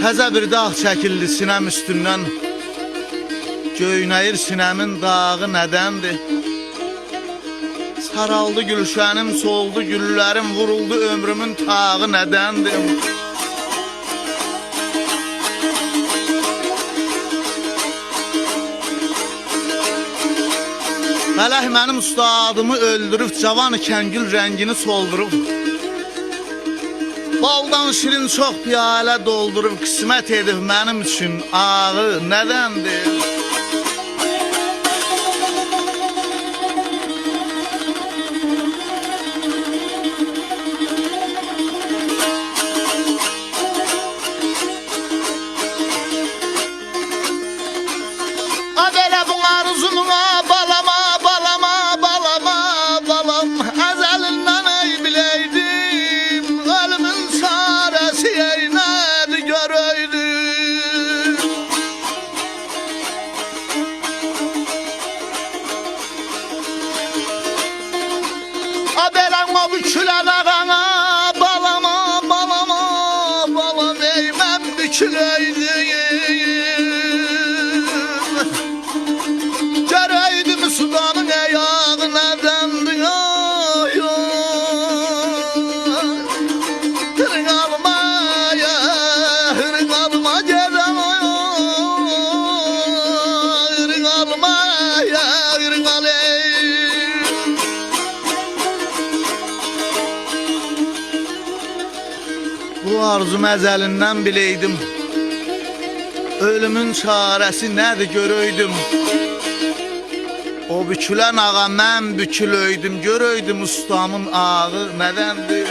Təzə bir dağ çəkildi sinəm üstündən. Göynəyir sinəmin dağı nədəndir? Saraldı gülşənim, soldu güllərim, vuruldu ömrümün tağı nədəndir? Mələk mənim ustadımı öldürüb, cavan ikən gül rəngini soldurub. Baldan şirin çox piyalə doldurub, qismət edib mənim üçün ağı nədəndir? A belə bu arzumuna balama, balama, balama, balam, əzəlindən ey biləydim, ölümün çarəsi ey nədir görəydim. A belən o bükülən ağana, balama, balama, balam, ey mən büküləydim. Görəydim sudanın ayağı nədəndir, ay, ay. Hırın alma, ya, hırın alma gedəm, ay, hırın alma, ya, hırın al, ey. Bu arzum əzəlindən biləydim, ölümün çarəsi nədir görəydim. O bükülən ağa mən büküləydim, görəydim ustamın ağı nədəndir?